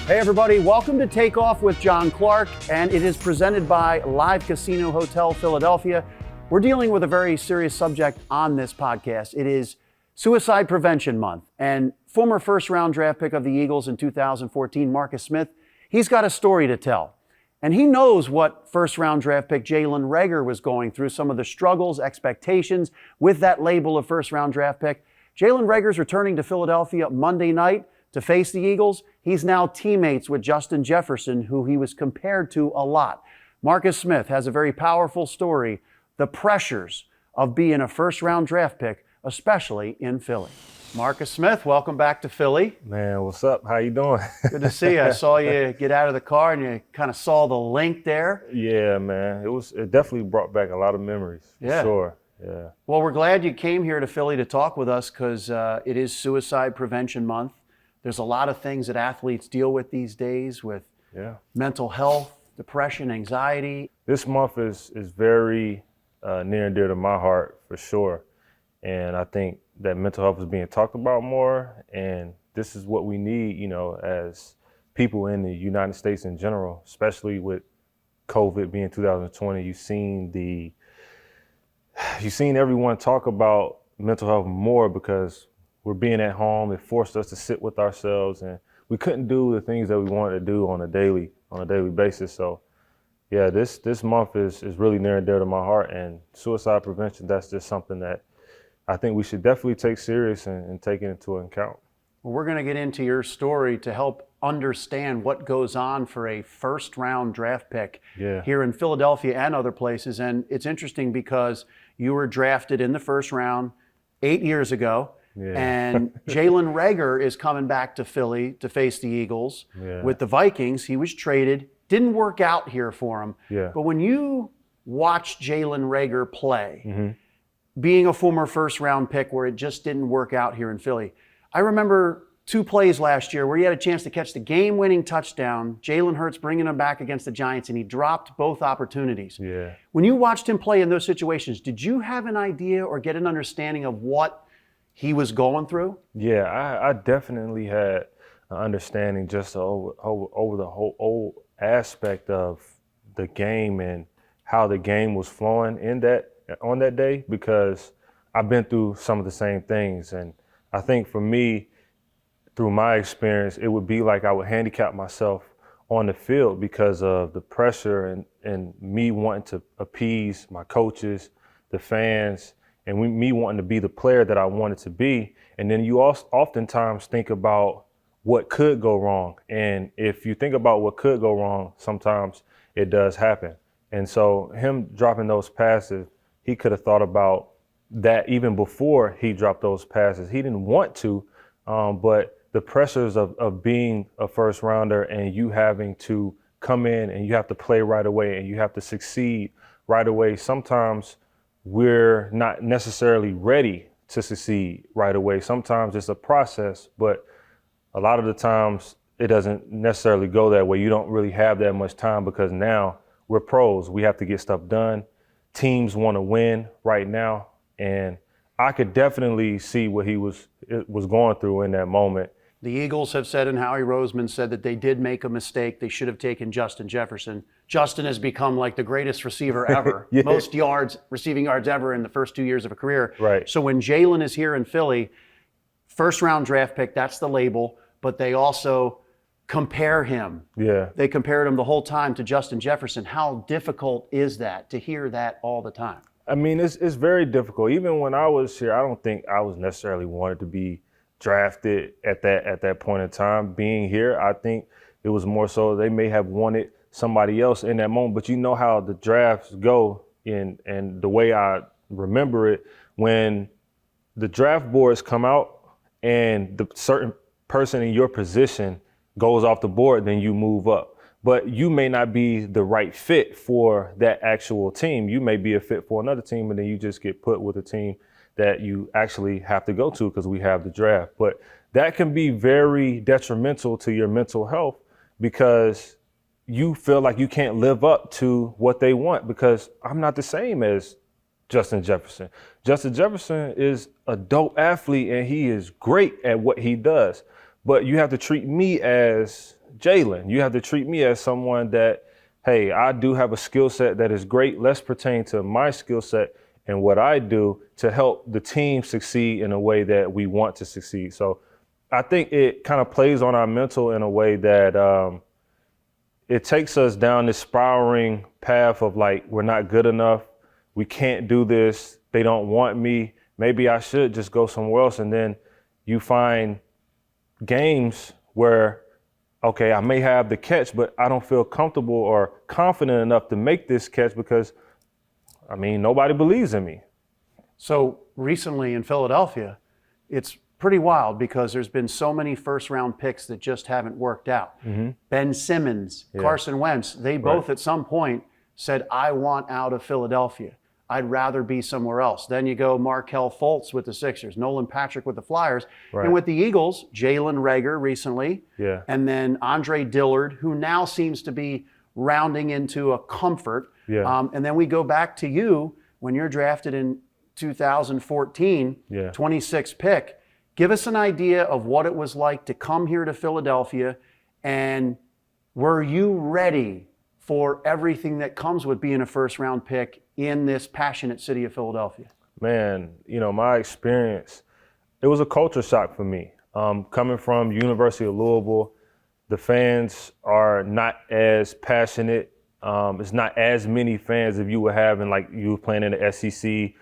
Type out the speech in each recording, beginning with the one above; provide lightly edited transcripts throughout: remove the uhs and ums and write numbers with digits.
Hey everybody, welcome to Take Off with John Clack, and it is presented by Live Casino Hotel Philadelphia. We're dealing with a very serious subject on this podcast. It is Suicide Prevention Month, and former first-round draft pick of the Eagles in 2014, Marcus Smith, he's got a story to tell. And he knows what first-round draft pick Jalen Reagor was going through, some of the struggles, expectations with that label of first-round draft pick. Jalen Reagor's returning to Philadelphia Monday night to face the Eagles. He's now teammates with Justin Jefferson, who he was compared to a lot. Marcus Smith has a very powerful story, the pressures of being a first-round draft pick, especially in Philly. Marcus Smith, welcome back to Philly. Man, what's up? How you doing? Good to see you. I saw you get out of the car and you kind of saw the link there. Yeah, man. It definitely brought back a lot of memories. Yeah. Sure. Yeah. Well, we're glad you came here to Philly to talk with us because it is Suicide Prevention Month. There's a lot of things that athletes deal with these days with mental health, depression, anxiety. This month is very near and dear to my heart for sure. And I think that mental health is being talked about more. And this is what we need, you know, as people in the United States in general, especially with COVID being 2020. You've seen everyone talk about mental health more because we're being at home. It forced us to sit with ourselves, and we couldn't do the things that we wanted to do on a daily basis. So, yeah, this month is really near and dear to my heart. And suicide prevention, that's just something that I think we should definitely take serious and take it into account. Well, we're going to get into your story to help understand what goes on for a first-round draft pick here in Philadelphia and other places. And it's interesting because you were drafted in the first round 8 years ago. Yeah. And Jalen Reagor is coming back to Philly to face the Eagles with the Vikings. He was traded, didn't work out here for him. Yeah. But when you watch Jalen Reagor play, being a former first-round pick where it just didn't work out here in Philly, I remember 2 plays last year where he had a chance to catch the game-winning touchdown. Jalen Hurts bringing him back against the Giants, and he dropped both opportunities. Yeah. When you watched him play in those situations, did you have an idea or get an understanding of what he was going through? Yeah, I definitely had an understanding just over the whole aspect of the game and how the game was flowing on that day, because I've been through some of the same things. And I think for me, through my experience, it would be like I would handicap myself on the field because of the pressure and me wanting to appease my coaches, the fans, and me wanting to be the player that I wanted to be. And then you also oftentimes think about what could go wrong. And if you think about what could go wrong, sometimes it does happen. And so him dropping those passes, he could have thought about that even before he dropped those passes. He didn't want to, but the pressures of being a first rounder and you having to come in and you have to play right away and you have to succeed right away, sometimes we're not necessarily ready to succeed right away. Sometimes it's a process, but a lot of the times it doesn't necessarily go that way. You don't really have that much time because now we're pros. We have to get stuff done. Teams want to win right now. And I could definitely see what he was going through in that moment. The Eagles have said, and Howie Roseman said, that they did make a mistake. They should have taken Justin Jefferson. Justin has become like the greatest receiver ever, most receiving yards ever in the first 2 years of a career. Right. So when Jalen is here in Philly, first round draft pick, that's the label, but they also compare him. Yeah. They compared him the whole time to Justin Jefferson. How difficult is that to hear that all the time? I mean, it's very difficult. Even when I was here, I don't think I was necessarily wanted to be drafted at that point in time. Being here, I think it was more so they may have wanted somebody else in that moment. But you know how the drafts go, and the way I remember it, when the draft boards come out and the certain person in your position goes off the board, then you move up. But you may not be the right fit for that actual team. You may be a fit for another team, and then you just get put with a team that you actually have to go to because we have the draft. But that can be very detrimental to your mental health because you feel like you can't live up to what they want, because I'm not the same as Justin Jefferson. Justin Jefferson is a dope athlete and he is great at what he does. But you have to treat me as Jalen. You have to treat me as someone that, hey, I do have a skill set that is great. Let's pertain to my skill set and what I do to help the team succeed in a way that we want to succeed. So I think it kind of plays on our mental in a way that it takes us down this spiraling path of like, we're not good enough. We can't do this. They don't want me. Maybe I should just go somewhere else. And then you find games where, okay, I may have the catch, but I don't feel comfortable or confident enough to make this catch because, I mean, nobody believes in me. So recently in Philadelphia, it's pretty wild because there's been so many first-round picks that just haven't worked out. Mm-hmm. Ben Simmons, Carson Wentz, they both at some point said, I want out of Philadelphia. I'd rather be somewhere else. Then you go Markelle Fultz with the Sixers, Nolan Patrick with the Flyers, and with the Eagles, Jalen Reagor recently, and then Andre Dillard, who now seems to be rounding into a comfort. And then we go back to you when you're drafted in 2014, 26th pick. Give us an idea of what it was like to come here to Philadelphia, and were you ready for everything that comes with being a first-round pick in this passionate city of Philadelphia? Man, you know, my experience, it was a culture shock for me. Coming from University of Louisville, the fans are not as passionate. It's not as many fans if you were having, like you were playing in the SEC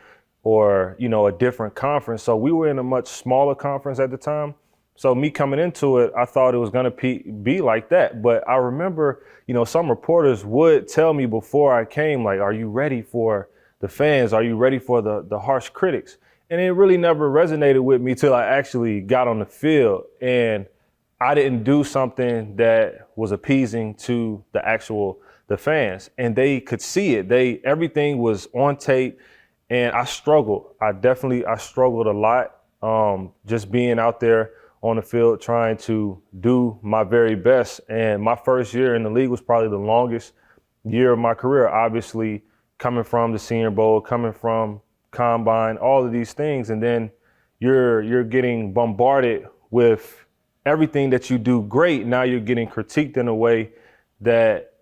or, you know, a different conference. So we were in a much smaller conference at the time. So me coming into it, I thought it was going to be like that. But I remember, you know, some reporters would tell me before I came, like, are you ready for the fans? Are you ready for the harsh critics? And it really never resonated with me till I actually got on the field. And I didn't do something that was appeasing to the fans. And they could see it. Everything was on tape. And I struggled. I struggled a lot, just being out there on the field trying to do my very best. And my first year in the league was probably the longest year of my career, obviously coming from the Senior Bowl, coming from Combine, all of these things. And then you're getting bombarded with everything that you do great. Now you're getting critiqued in a way that,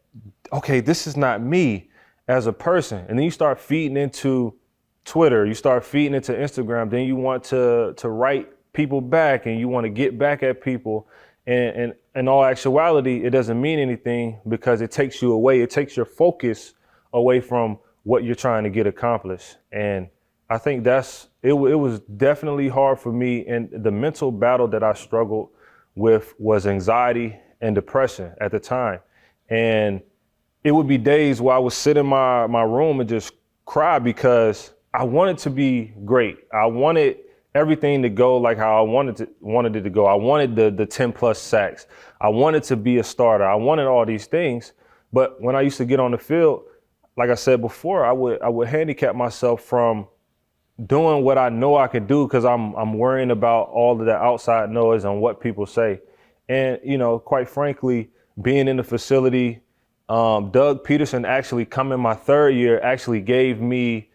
okay, this is not me as a person. And then you start feeding into Twitter, you start feeding into Instagram, then you want to write people back and you want to get back at people. And in all actuality, it doesn't mean anything because it takes you away. It takes your focus away from what you're trying to get accomplished. And I think it was definitely hard for me. And the mental battle that I struggled with was anxiety and depression at the time. And it would be days where I would sit in my room and just cry because I wanted to be great. I wanted everything to go like how I wanted it to go. I wanted the 10 plus sacks. I wanted to be a starter. I wanted all these things. But when I used to get on the field, like I said before, I would handicap myself from doing what I know I could do because I'm worrying about all of the outside noise and what people say. And, you know, quite frankly, being in the facility, Doug Peterson actually coming my third year actually gave me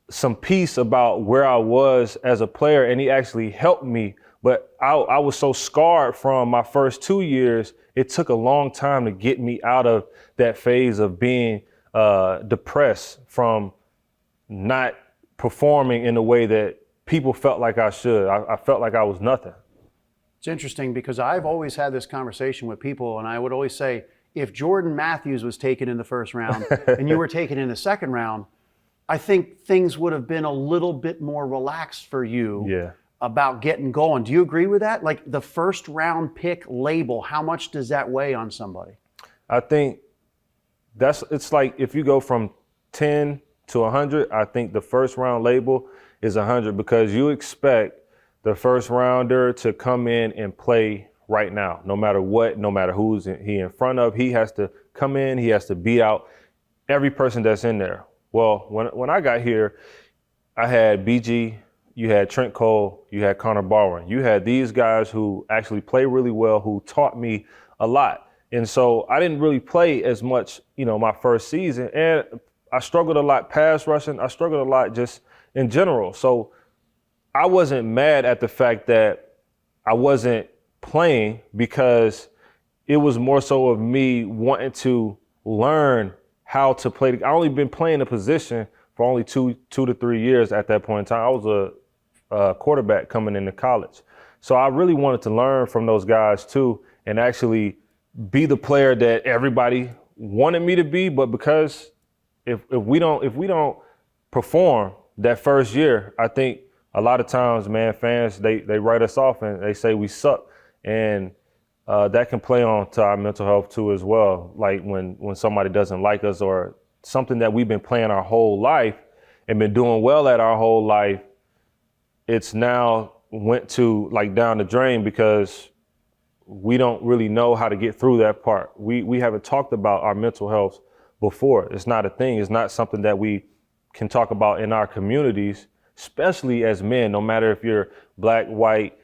some peace about where I was as a player, and he actually helped me. But I was so scarred from my first 2 years, it took a long time to get me out of that phase of being depressed from not performing in the way that people felt like I should. I felt like I was nothing. It's interesting because I've always had this conversation with people, and I would always say, if Jordan Matthews was taken in the first round and you were taken in the second round, I think things would have been a little bit more relaxed for you about getting going. Do you agree with that? Like the first round pick label, how much does that weigh on somebody? I think it's like if you go from 10 to 100, I think the first round label is 100 because you expect the first rounder to come in and play right now, no matter what, no matter who's he in front of. He has to come in, he has to beat out every person that's in there. Well, when I got here, I had BG, you had Trent Cole, you had Connor Barwin. You had these guys who actually play really well, who taught me a lot. And so I didn't really play as much, you know, my first season. And I struggled a lot pass rushing. I struggled a lot just in general. So I wasn't mad at the fact that I wasn't playing because it was more so of me wanting to learn how to play. I only been playing the position for only two to 3 years at that point in time. I was a quarterback coming into college. So I really wanted to learn from those guys too, and actually be the player that everybody wanted me to be. But because if we don't perform that first year, I think a lot of times, man, fans, they write us off and they say we suck. And that can play on to our mental health too as well. Like when somebody doesn't like us or something that we've been playing our whole life and been doing well at our whole life, it's now went to like down the drain because we don't really know how to get through that part. We haven't talked about our mental health before. It's not a thing. It's not something that we can talk about in our communities, especially as men, no matter if you're black, white,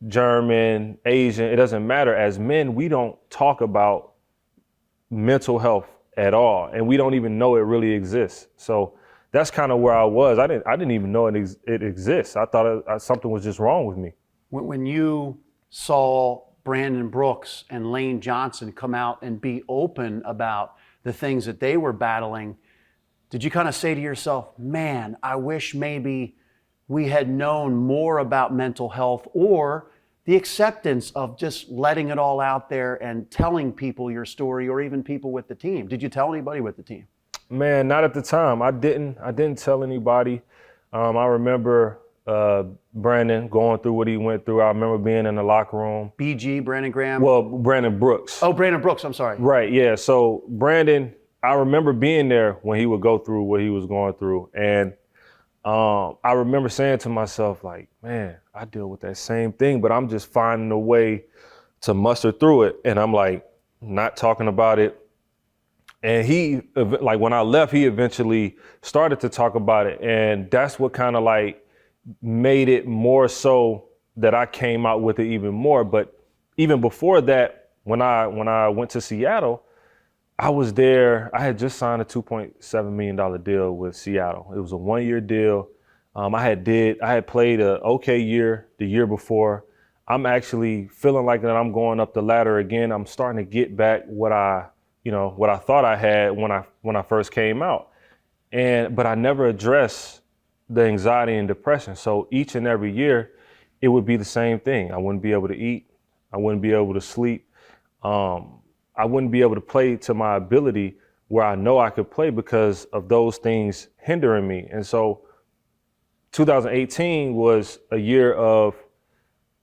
German, Asian, it doesn't matter. As men, we don't talk about mental health at all, and we don't even know it really exists. So that's kind of where I was. I didn't even know it exists. I thought something was just wrong with me. When you saw Brandon Brooks and Lane Johnson come out and be open about the things that they were battling, did you kind of say to yourself, man, I wish maybe we had known more about mental health, or the acceptance of just letting it all out there and telling people your story, or even people with the team? Did you tell anybody with the team? Man, not at the time. I didn't tell anybody. I remember Brandon going through what he went through. I remember being in the locker room. BG, Brandon Graham? Well, Brandon Brooks. Oh, Brandon Brooks, I'm sorry. Right, yeah. So Brandon, I remember being there when he would go through what he was going through. And I remember saying to myself, like, man, I deal with that same thing, but I'm just finding a way to muster through it. And I'm like, not talking about it. And he, like when I left, he eventually started to talk about it. And that's what kind of like made it more so that I came out with it even more. But even before that, when I went to Seattle, I was there. I had just signed a $2.7 million deal with Seattle. It was a 1-year deal. I had played a okay year the year before. I'm actually feeling like that I'm going up the ladder again. I'm starting to get back what I thought I had when I first came out. But I never addressed the anxiety and depression. So each and every year, it would be the same thing. I wouldn't be able to eat. I wouldn't be able to sleep. I wouldn't be able to play to my ability where I know I could play because of those things hindering me. And so 2018 was a year of,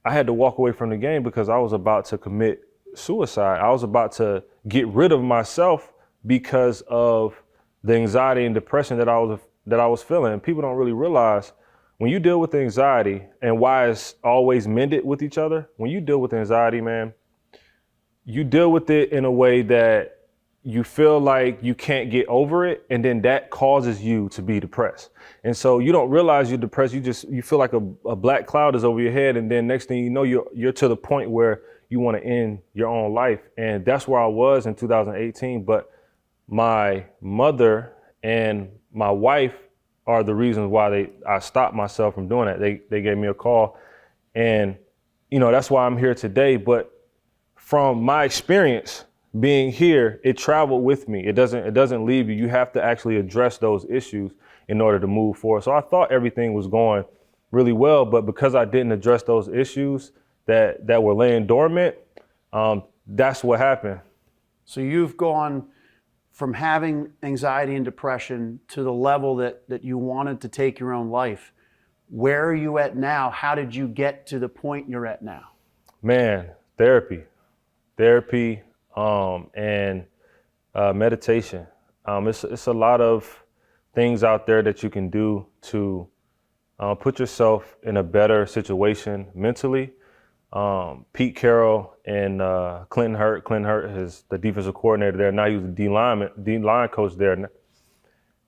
I had to walk away from the game because I was about to commit suicide. I was about to get rid of myself because of the anxiety and depression that I was feeling. And people don't really realize when you deal with anxiety, and why it's always mended with each other. When you deal with anxiety, man, you deal with it in a way that you feel like you can't get over it, and then that causes you to be depressed. And so you don't realize you're depressed. You feel like a black cloud is over your head, and then next thing you know, you're to the point where you want to end your own life. And that's where I was in 2018. But my mother and my wife are the reasons why I stopped myself from doing that. They gave me a call, and that's why I'm here today. But from my experience being here, it traveled with me. It doesn't leave you. You have to actually address those issues in order to move forward. So I thought everything was going really well, but because I didn't address those issues that were laying dormant, that's what happened. So you've gone from having anxiety and depression to the level that you wanted to take your own life. Where are you at now? How did you get to the point you're at now? Man, therapy, and meditation. It's a lot of things out there that you can do to put yourself in a better situation mentally. Pete Carroll and Clinton Hurt is the defensive coordinator there. Now he's the D-line coach there.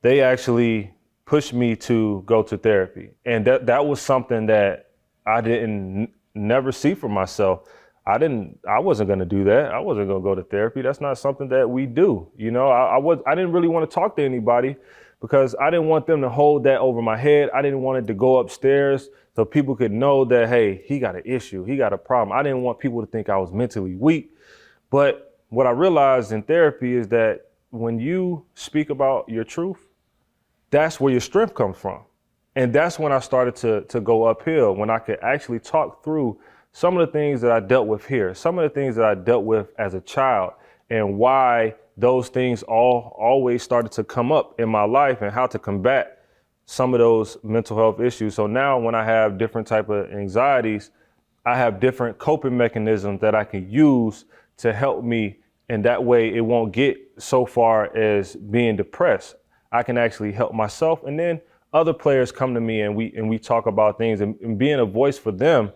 They actually pushed me to go to therapy. And that was something that I didn't never see for myself. I wasn't going to do that. I wasn't going to go to therapy. That's not something that we do. I didn't really want to talk to anybody because I didn't want them to hold that over my head. I didn't want it to go upstairs so people could know that, hey, he got an issue. He got a problem. I didn't want people to think I was mentally weak. But what I realized in therapy is that when you speak about your truth, that's where your strength comes from. And that's when I started to go uphill, when I could actually talk through some of the things that I dealt with here, some of the things that I dealt with as a child, and why those things always started to come up in my life and how to combat some of those mental health issues. So now when I have different type of anxieties, I have different coping mechanisms that I can use to help me. And that way it won't get so far as being depressed. I can actually help myself. And then other players come to me and we talk about things and being a voice for them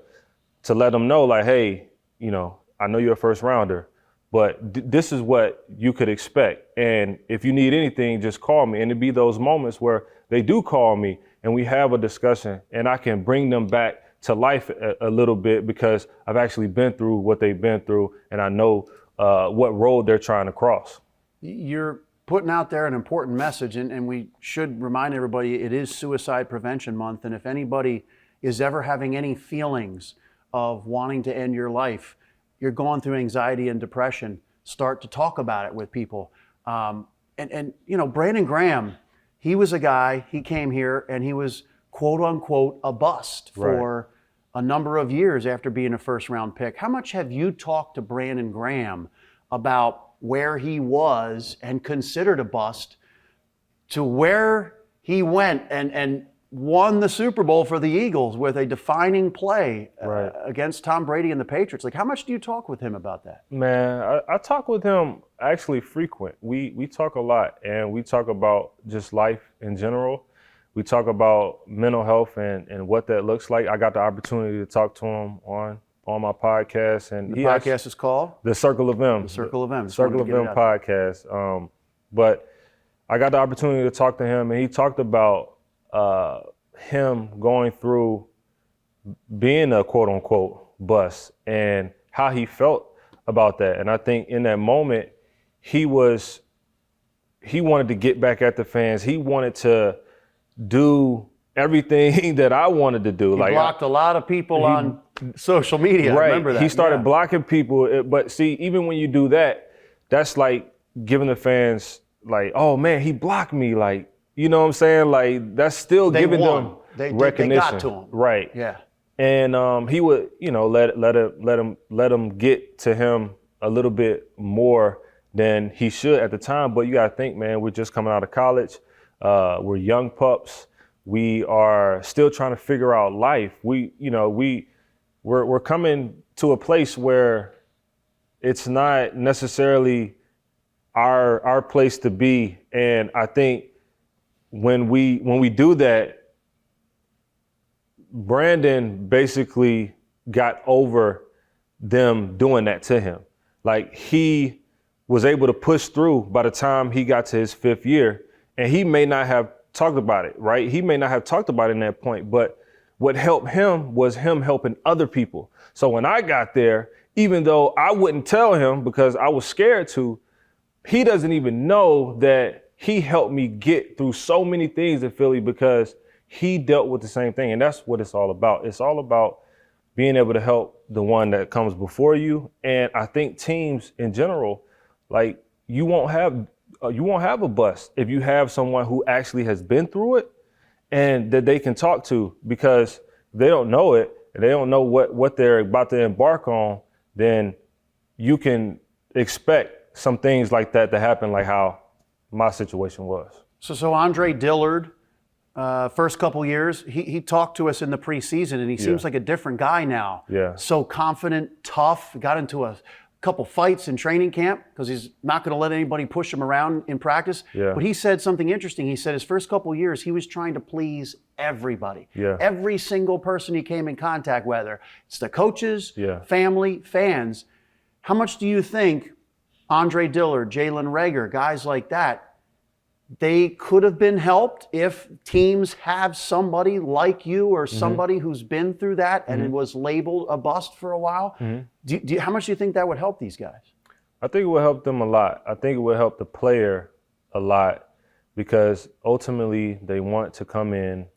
to let them know, like, hey, you know, I know you're a first rounder, but this is what you could expect. And if you need anything, just call me. And it'd be those moments where they do call me and we have a discussion and I can bring them back to life a little bit because I've actually been through what they've been through and I know what road they're trying to cross. You're putting out there an important message, and we should remind everybody it is Suicide Prevention Month, and if anybody is ever having any feelings of wanting to end your life, you're going through anxiety and depression, start to talk about it with people. And you know, Brandon Graham, he was a guy, he came here and he was quote unquote a bust for a number of years after being a first round pick. How much have you talked to Brandon Graham about where he was and considered a bust to where he went and won the Super Bowl for the Eagles with a defining play against Tom Brady and the Patriots? Like, how much do you talk with him about that? Man, I talk with him actually frequent. We talk a lot, and we talk about just life in general. We talk about mental health and what that looks like. I got the opportunity to talk to him on my podcast, and the podcast is called The Circle of M. The Circle of M. Circle of M podcast. But I got the opportunity to talk to him, and he talked about him going through being a quote unquote bust and how he felt about that. And I think in that moment, he wanted to get back at the fans. He wanted to do everything that I wanted to do. He blocked a lot of people on social media. Right. I remember that. He started blocking people. But see, even when you do that, that's like giving the fans like, oh man, he blocked me. Like, you know what I'm saying? Like, that's still giving them recognition. They got to him. Right. Yeah. And he would, you know, let him get to him a little bit more than he should at the time. But you got to think, man, we're just coming out of college. We're young pups. We are still trying to figure out life. We're coming to a place where it's not necessarily our place to be. And I think when we do that, Brandon basically got over them doing that to him. Like, he was able to push through by the time he got to his 5th year, and he may not have talked about it, right? He may not have talked about it in that point, but what helped him was him helping other people. So when I got there, even though I wouldn't tell him because I was scared to, he doesn't even know that he helped me get through so many things in Philly because he dealt with the same thing. And that's what it's all about. It's all about being able to help the one that comes before you. And I think teams in general, like, you won't have a bust if you have someone who actually has been through it and that they can talk to, because they don't know it and they don't know what they're about to embark on, then you can expect some things like that to happen, like how my situation was. So Andre Dillard, first couple years, he talked to us in the preseason, and he seems like a different guy now. Yeah. So confident, tough, got into a couple fights in training camp because he's not going to let anybody push him around in practice. Yeah. But he said something interesting. He said his first couple years, he was trying to please everybody. Yeah. Every single person he came in contact with, whether it's the coaches, family, fans. How much do you think Andre Dillard, Jalen Reagor, guys like that, they could have been helped if teams have somebody like you or somebody who's been through that and it was labeled a bust for a while? How much do you think that would help these guys? I think it would help them a lot. I think it would help the player a lot because ultimately they want to come in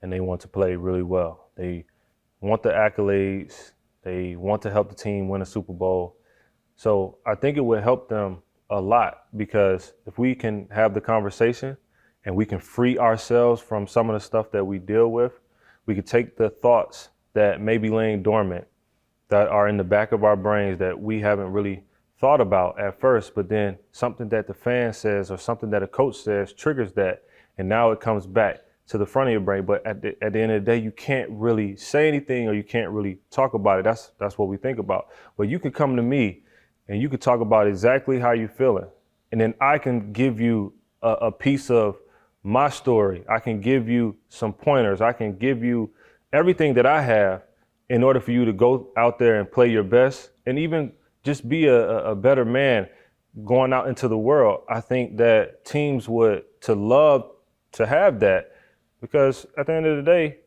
and they want to play really well. They want the accolades. They want to help the team win a Super Bowl. So I think it would help them a lot, because if we can have the conversation and we can free ourselves from some of the stuff that we deal with, we could take the thoughts that may be laying dormant, that are in the back of our brains that we haven't really thought about at first, but then something that the fan says or something that a coach says triggers that, and now it comes back to the front of your brain. But at the end of the day, you can't really say anything, or you can't really talk about it. That's what we think about. But you could come to me and you could talk about exactly how you're feeling, and then I can give you a piece of my story. I can give you some pointers. I can give you everything that I have in order for you to go out there and play your best, and even just be a better man going out into the world. I think that teams would love to have that, because at the end of the day,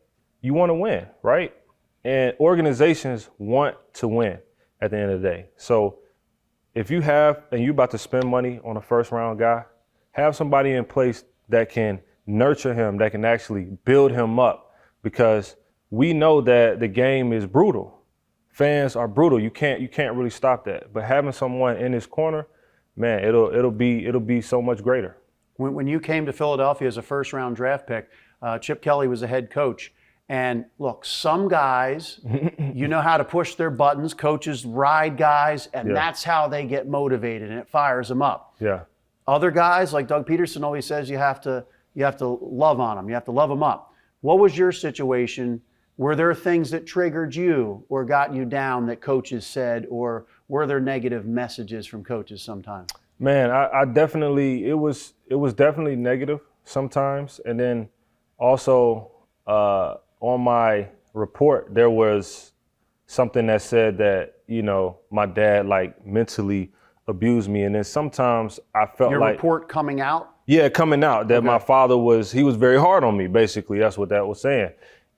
you want to win, right? And organizations want to win at the end of the day. So if you have, and you're about to spend money on a first round guy, have somebody in place that can nurture him, that can actually build him up, because we know that the game is brutal. Fans are brutal. You can't really stop that. But having someone in his corner, man, it'll be so much greater. When you came to Philadelphia as a first round draft pick, Chip Kelly was the head coach. And look, some guys, you know how to push their buttons. Coaches ride guys, and that's how they get motivated, and it fires them up. Yeah. Other guys, like Doug Peterson always says, you have to love on them. You have to love them up. What was your situation? Were there things that triggered you or got you down that coaches said, or were there negative messages from coaches sometimes? Man, I definitely, it was definitely negative sometimes. And then also on my report, there was something that said that, my dad like mentally abused me. And then sometimes I felt your like— report coming out? Yeah, coming out that my father he was very hard on me, basically. That's what that was saying.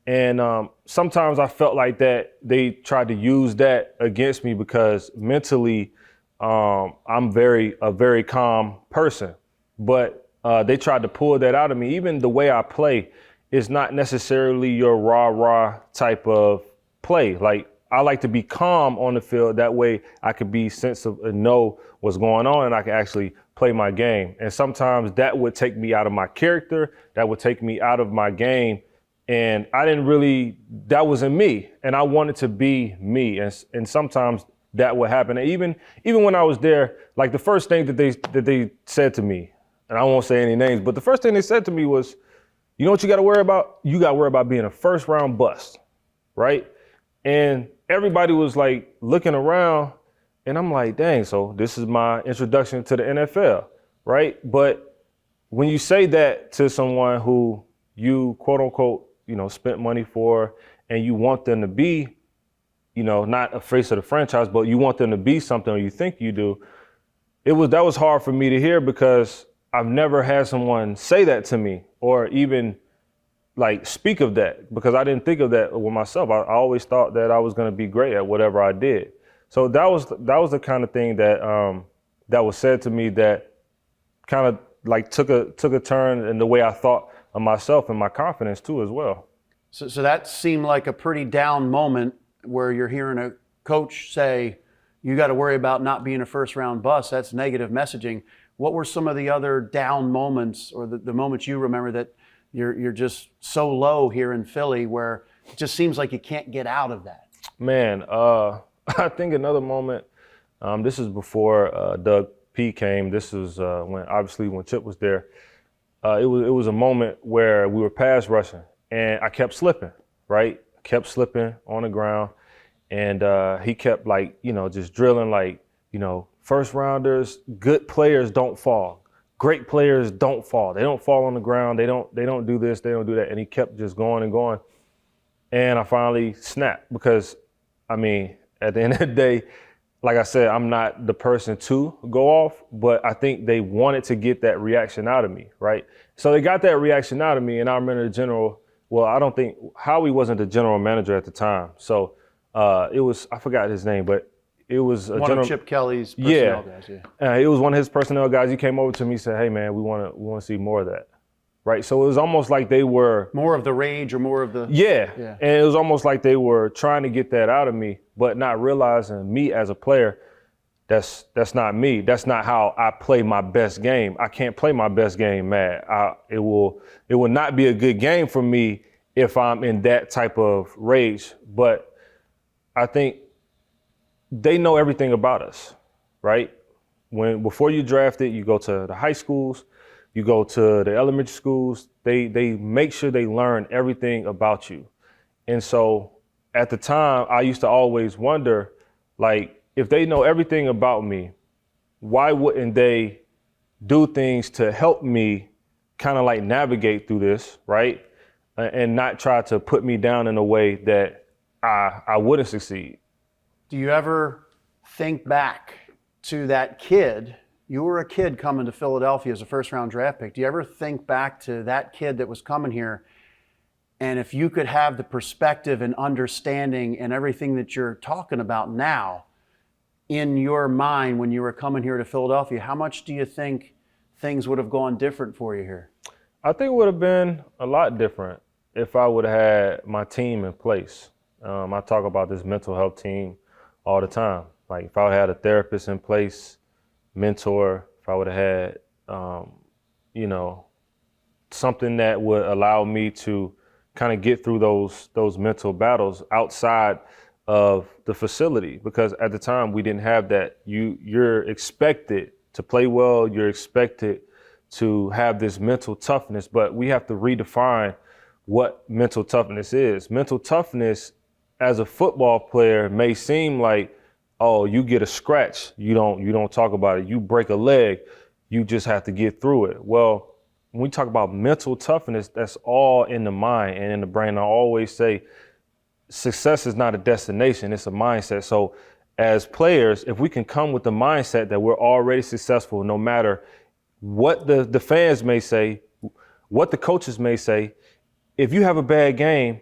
And sometimes I felt like that they tried to use that against me, because mentally I'm a very calm person. But they tried to pull that out of me. Even the way I play is not necessarily your rah-rah type of play. Like, I like to be calm on the field. That way I could be sensitive and know what's going on, and I can actually play my game. And sometimes that would take me out of my character. That would take me out of my game. And I didn't really, that wasn't me. And I wanted to be me. And sometimes that would happen. And even when I was there, like the first thing that they said to me, and I won't say any names, but the first thing they said to me was, you know what you got to worry about? You got to worry about being a first round bust, right? And everybody was like looking around, and I'm like, dang, so this is my introduction to the NFL, right? But when you say that to someone who you quote unquote, spent money for, and you want them to be, not a face of the franchise, but you want them to be something, or you think you do, that was hard for me to hear, because I've never had someone say that to me, or even like speak of that, because I didn't think of that with myself. I always thought that I was going to be great at whatever I did. So that was the kind of thing that was said to me that kind of like took a turn in the way I thought of myself and my confidence too as well. So that seemed like a pretty down moment, where you're hearing a coach say, you got to worry about not being a first round bust. That's negative messaging. What were some of the other down moments, or the moments you remember that you're just so low here in Philly, where it just seems like you can't get out of that? Man, I think another moment, this is before Doug P came. This was when Chip was there. It was a moment where we were pass rushing, and I kept slipping, right? Kept slipping on the ground, and he kept just drilling first rounders, good players don't fall. Great players don't fall. They don't fall on the ground. They don't do this, they don't do that. And he kept just going and going. And I finally snapped, because, at the end of the day, like I said, I'm not the person to go off, but I think they wanted to get that reaction out of me, right? So they got that reaction out of me, and I remember I don't think Howie wasn't the general manager at the time. So it was, I forgot his name, but it was one of Chip Kelly's personnel guys. Yeah. It was one of his personnel guys. He came over to me and said, hey man, we want to see more of that. Right. So it was almost like they were more of the rage, or more of the yeah. And it was almost like they were trying to get that out of me, but not realizing me as a player, that's not me. That's not how I play my best game. I can't play my best game mad. It will not be a good game for me if I'm in that type of rage. But I think they know everything about us, right? Before you draft it, you go to the high schools, you go to the elementary schools. They make sure they learn everything about you. And so at the time, I used to always wonder, like, if they know everything about me, why wouldn't they do things to help me kind of like navigate through this, right? And not try to put me down in a way that I wouldn't succeed. Do you ever think back to that kid? You were a kid coming to Philadelphia as a first-round draft pick. Do you ever think back to that kid that was coming here? And if you could have the perspective and understanding and everything that you're talking about now in your mind when you were coming here to Philadelphia, how much do you think things would have gone different for you here? I think it would have been a lot different if I would have had my team in place. I talk about this mental health team all the time. Like if I would have had a therapist in place, mentor, if I would have had, something that would allow me to kind of get through those mental battles outside of the facility, because at the time we didn't have that. You're expected to play well, you're expected to have this mental toughness, but we have to redefine what mental toughness is. Mental toughness as a football player may seem like, oh, you get a scratch, you don't talk about it, you break a leg, you just have to get through it. Well, when we talk about mental toughness, that's all in the mind and in the brain. I always say success is not a destination, it's a mindset. So as players, if we can come with the mindset that we're already successful, no matter what the fans may say, what the coaches may say, if you have a bad game,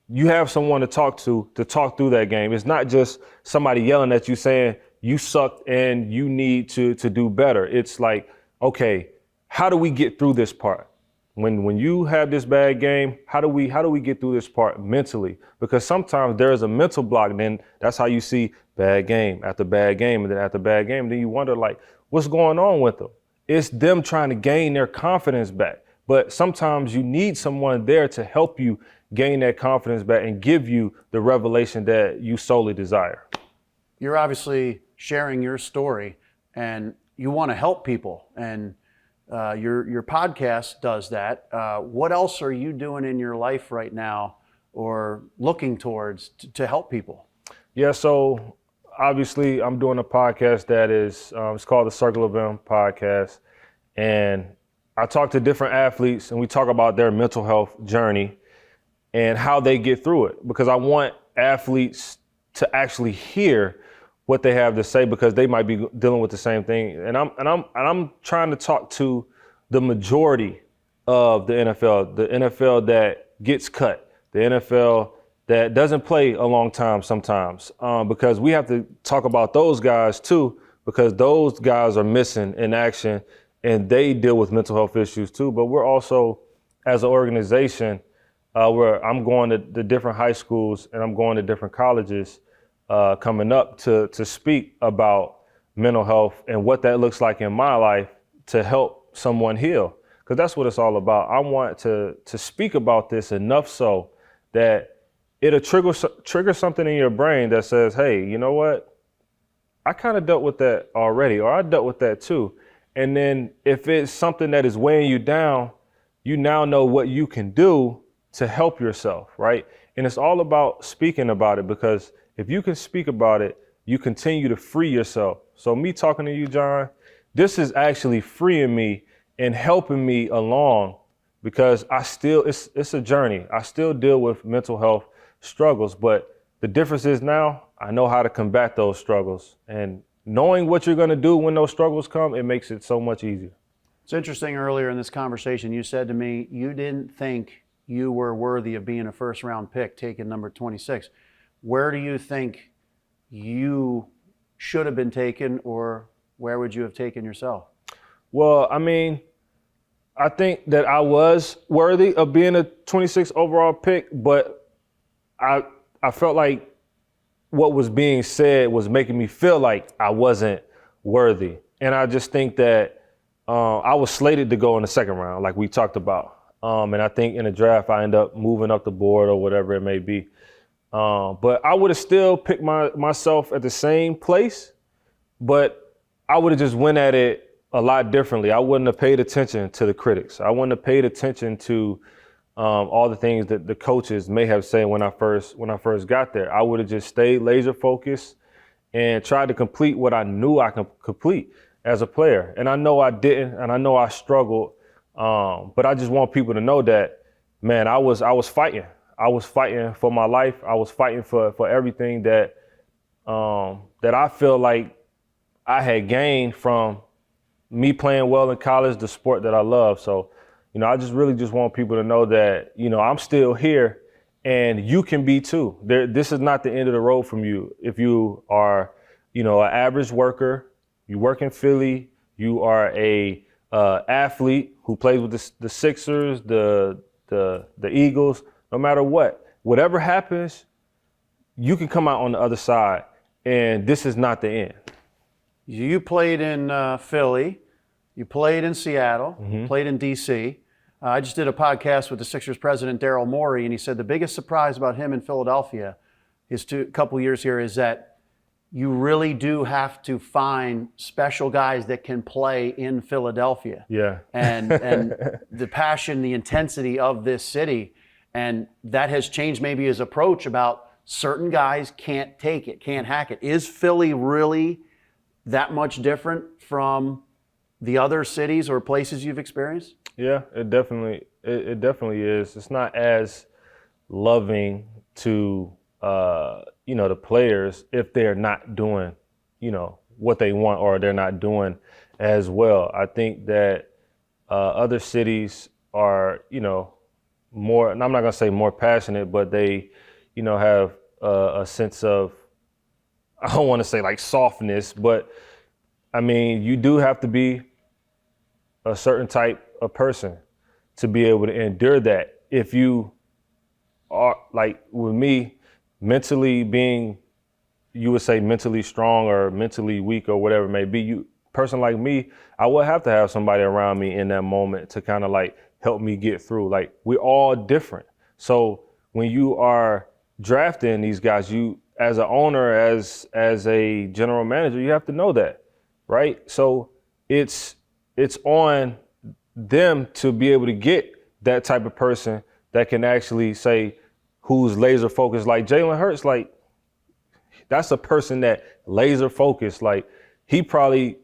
you have someone to talk through that game. It's not just somebody yelling at you saying you sucked and you need to do better. It's like, okay, how do we get through this part? When you have this bad game, how do we get through this part mentally? Because sometimes there is a mental block, then that's how you see bad game after bad game, and then after bad game, then you wonder like, what's going on with them? It's them trying to gain their confidence back. But sometimes you need someone there to help you gain that confidence back and give you the revelation that you solely desire. You're obviously sharing your story and you want to help people, and your podcast does that. What else are you doing in your life right now or looking towards to help people? Yeah, so obviously I'm doing a podcast that is, it's called the Circle of M podcast. And I talk to different athletes and we talk about their mental health journey and how they get through it, because I want athletes to actually hear what they have to say, because they might be dealing with the same thing. And I'm trying to talk to the majority of the NFL that gets cut, the NFL that doesn't play a long time sometimes, because we have to talk about those guys too, because those guys are missing in action and they deal with mental health issues too. But we're also, as an organization, where I'm going to the different high schools and I'm going to different colleges coming up to speak about mental health and what that looks like in my life to help someone heal. Because that's what it's all about. I want to speak about this enough so that it'll trigger something in your brain that says, hey, you know what? I kind of dealt with that already, or I dealt with that too. And then if it's something that is weighing you down, you now know what you can do to help yourself, right? And it's all about speaking about it, because if you can speak about it, you continue to free yourself. So me talking to you, John, this is actually freeing me and helping me along, because it's a journey. I still deal with mental health struggles, but the difference is now I know how to combat those struggles, and knowing what you're going to do when those struggles come, it makes it so much easier. It's interesting, earlier in this conversation, you said to me, you didn't think you were worthy of being a first round pick, taking number 26. Where do you think you should have been taken, or where would you have taken yourself? Well, I mean, I think that I was worthy of being a 26 overall pick, but I felt like what was being said was making me feel like I wasn't worthy. And I just think that I was slated to go in the second round, like we talked about. And I think in the draft, I end up moving up the board or whatever it may be. But I would have still picked myself at the same place, but I would have just went at it a lot differently. I wouldn't have paid attention to the critics. I wouldn't have paid attention to all the things that the coaches may have said when I first got there. I would have just stayed laser focused and tried to complete what I knew I could complete as a player. And I know I didn't, and I know I struggled. But I just want people to know that, man, I was fighting. I was fighting for my life. I was fighting for everything that I feel like I had gained from me playing well in college, the sport that I love. So, I just really want people to know that, I'm still here and you can be too. This is not the end of the road from you. If you are, an average worker, you work in Philly, you are a athlete who plays with the Sixers, the Eagles, no matter whatever happens, you can come out on the other side, and this is not the end. You played in Philly, you played in Seattle, played in D.C. I just did a podcast with the Sixers president, Daryl Morey, and he said the biggest surprise about him in Philadelphia, his couple years here, is that you really do have to find special guys that can play in Philadelphia. Yeah. And the passion, the intensity of this city, and that has changed maybe his approach about certain guys can't take it, can't hack it. Is Philly really that much different from the other cities or places you've experienced? Yeah, it definitely is. It's not as loving to the players if they're not doing, what they want, or they're not doing as well. I think that other cities are, more, and I'm not gonna say more passionate, but they, have a sense of, I don't want to say like softness, but I mean, you do have to be a certain type of person to be able to endure that. If you are, like with me, mentally being, you would say mentally strong or mentally weak or whatever it may be, person like me, I would have to have somebody around me in that moment to kind of like help me get through. Like, we're all different. So when you are drafting these guys, you, as an owner, as a general manager, you have to know that, right? So it's on them to be able to get that type of person that can actually say, who's laser focused. Like Jalen Hurts, like, that's a person that laser focused. Like, he probably,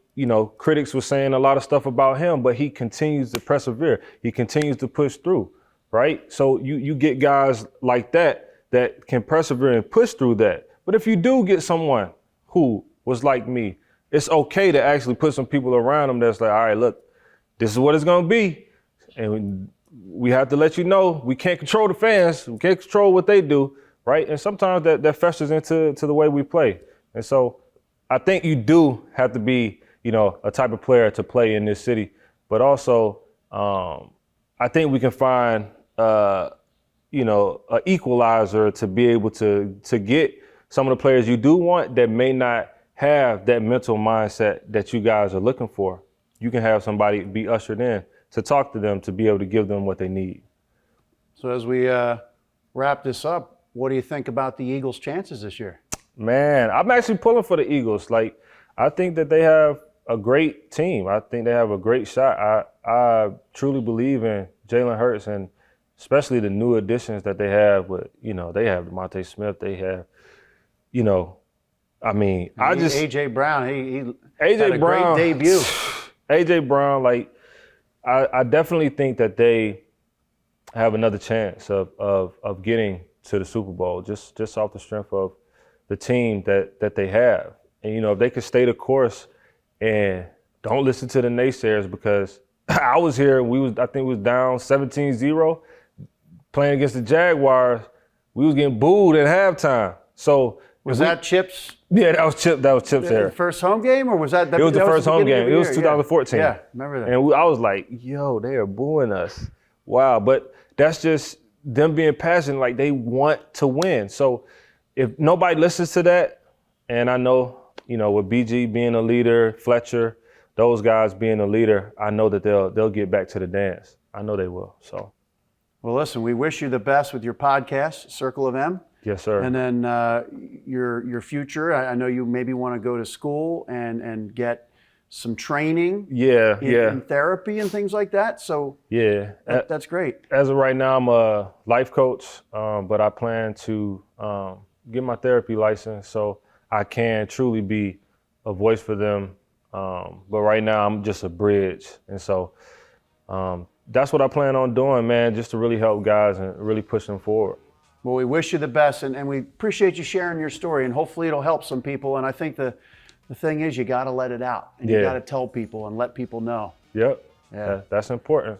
critics were saying a lot of stuff about him, but he continues to persevere. He continues to push through, right? So you get guys like that can persevere and push through that. But if you do get someone who was like me, it's okay to actually put some people around them that's like, all right, look, this is what it's gonna be. And we have to let you know, we can't control the fans, we can't control what they do, right? And sometimes that festers into the way we play. And so I think you do have to be, a type of player to play in this city. But also, I think we can find, an equalizer to be able to get some of the players you do want that may not have that mental mindset that you guys are looking for. You can have somebody be ushered in to talk to them, to be able to give them what they need. So as we wrap this up, what do you think about the Eagles' chances this year? Man, I'm actually pulling for the Eagles. Like, I think that they have a great team. I think they have a great shot. I truly believe in Jalen Hurts, and especially the new additions that they have with, they have DeMonte Smith, they have, A.J. Brown, he had a great debut. A.J. Brown, like, I definitely think that they have another chance of getting to the Super Bowl just off the strength of the team that they have. And, if they could stay the course and don't listen to the naysayers, because I was here, I think we was down 17-0 playing against the Jaguars. We was getting booed at halftime. So was that Chip's? Yeah, that was Chip's era. First home game, or was that? It was the first home game. It was 2014. Yeah, remember that. And I was like, yo, they are booing us. Wow, but that's just them being passionate, like they want to win. So if nobody listens to that, and I know, with BG being a leader, Fletcher, those guys being a leader, I know that they'll get back to the dance. I know they will. So, well, listen, we wish you the best with your podcast, Circle of M. Yes, sir. And then your future. I know you maybe want to go to school and get some training. In therapy and things like that. So that's great. As of right now, I'm a life coach, but I plan to get my therapy license so I can truly be a voice for them. But right now, I'm just a bridge, and so that's what I plan on doing, man. Just to really help guys and really push them forward. Well, we wish you the best, and we appreciate you sharing your story, and hopefully it'll help some people. And I think the thing is, you got to let it out, and you got to tell people and let people know. Yep. Yeah. That's important.